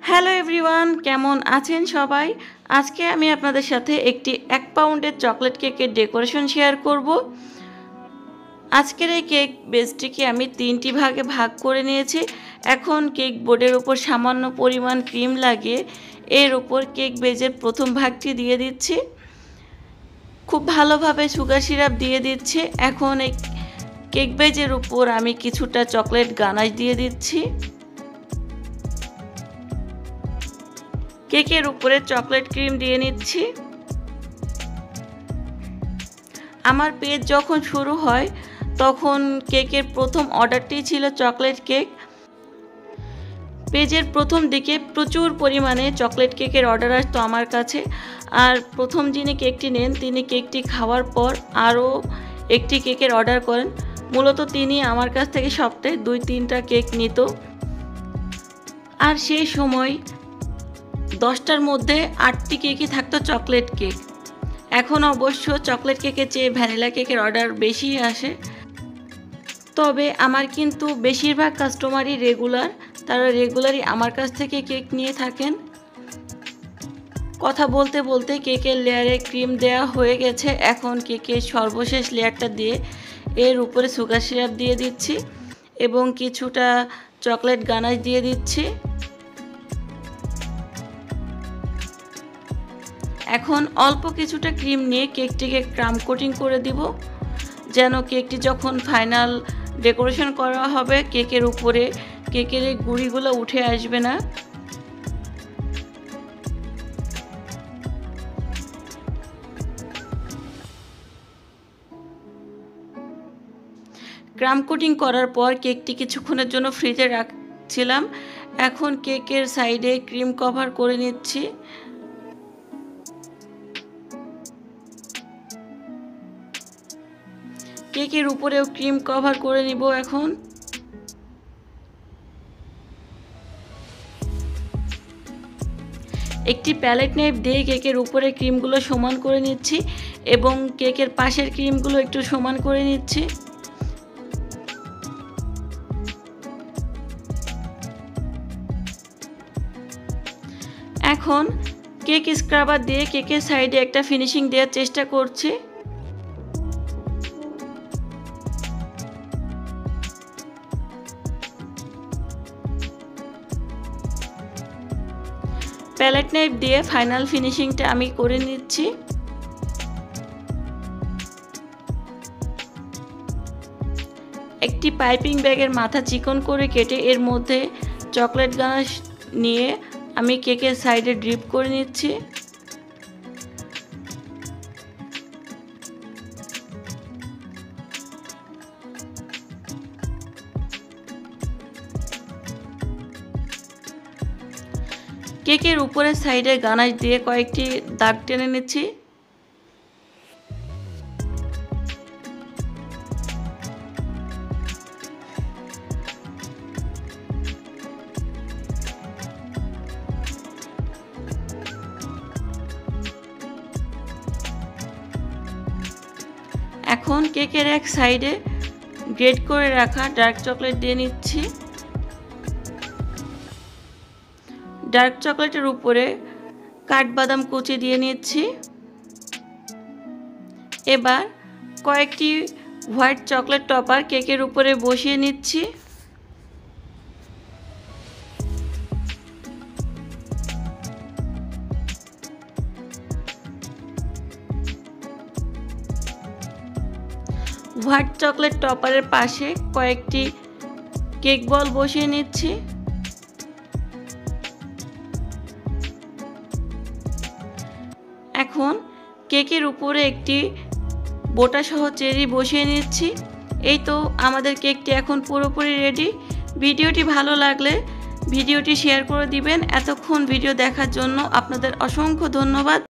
Hello everyone, কেমন আছেন সবাই? আজকে আমি আপনাদের সাথে একটি 1 পাউন্ডের চকলেট কেকের ডেকোরেশন শেয়ার করব। আজকের এই কেক বেসটিকে আমি 3টি ভাগে ভাগ করে নিয়েছি। এখন কেক বোর্ডের উপর সামান্য পরিমাণ ক্রিম লাগিয়ে এর উপর কেক বেজের প্রথম ভাগটি দিয়ে দিচ্ছি। খুব ভালোভাবে সুগার সিরাপ দিয়ে দিচ্ছি। এখন এই কেক বেজের উপর আমি কিছুটা চকলেট গানাশ দিয়ে দিচ্ছি। কেকের উপরে চকলেট ক্রিম দিয়ে নিচ্ছি। আমার পেজ যখন শুরু হয় তখন কেকের প্রথম অর্ডারটি ছিল চকলেট কেক। পেজের প্রথম দিকে প্রচুর পরিমাণে চকলেট কেকের অর্ডার আসতো আমার কাছে। আর প্রথম যিনি কেকটি নেন তিনি কেকটি খাওয়ার পর আরও একটি কেকের অর্ডার করেন। মূলত তিনি আমার কাছ থেকে সপ্তাহে 2-3টা কেক নিত। আর সেই সময় 10টার মধ্যে 8টি কেকই থাকতো চকলেট কেক। এখন অবশ্য চকলেট কেকের চেয়ে ভ্যানিলা কেকের অর্ডার বেশি আসে। তবে আমার কিন্তু বেশিরভাগ কাস্টমারই রেগুলার, তারা রেগুলারই আমার কাছ থেকে কেক নিয়ে থাকেন। কথা বলতে বলতে কেকের লেয়ারে ক্রিম দেওয়া হয়ে গেছে। এখন কেকের সর্বশেষ লেয়ারটা দিয়ে এর উপরে সুগার সিরাপ দিয়ে দিচ্ছি এবং কিছুটা চকলেট গানাশ দিয়ে দিচ্ছি। এখন অল্প কিছুটা ক্রিম নিয়ে কেকটিকে ক্রাম কোটিং করে দিব, যেন কেকটি যখন ফাইনাল ডেকোরেশন করা হবে কেকের উপরে কেকের এই গুঁড়িগুলো উঠে আসবে না। ক্রাম কোটিং করার পর কেকটি কিছুক্ষণের জন্য ফ্রিজে রাখছিলাম। এখন কেকের সাইডে ক্রিম কভার করে নিচ্ছি। কেকের উপরেও ক্রিম কভার করে নিব। এখন একটি প্যালেট নাইফ দিয়ে কেকের উপরে ক্রিমগুলো সমান করে নিচ্ছি এবং কেকের পাশের ক্রিমগুলো একটু সমান করে নিচ্ছি। এখন কেক স্ক্রাবার দিয়ে কেকের সাইডে একটা ফিনিশিং দেওয়ার চেষ্টা করছি। প্যালেট নাইফ দিয়ে ফাইনাল ফিনিশিংটা আমি করে নিচ্ছি। একটি পাইপিং ব্যাগের মাথা চিকন করে কেটে এর মধ্যে চকলেট গানাশ নিয়ে আমি কেকের সাইডে ড্রিপ করে নিচ্ছি। কেকের উপরের সাইডে গানাশ দিয়ে কয়েকটি দাগ টেনে নিচ্ছি। এখন কেকের এক সাইডে গ্রেট করে রাখা ডার্ক চকলেট দিয়ে নিচ্ছি। ডার্ক চকলেটের উপরে কাঠবাদাম কুচি দিয়ে নিচ্ছি। এবার কয়েকটি হোয়াইট চকলেট টপার কেকের উপরে বসিয়ে নিচ্ছি। হোয়াইট চকলেট টপারের পাশে কয়েকটি কেক বল বসিয়ে নিচ্ছি। এখন কেকের উপরে একটি বোটা সহ চেরি বসিয়ে নিচ্ছি। এই তো আমাদের কেকটি এখন পুরোপুরি রেডি। ভিডিওটি ভালো লাগলে ভিডিওটি শেয়ার করে দিবেন। এতক্ষণ ভিডিও দেখার জন্য আপনাদের অসংখ্য ধন্যবাদ।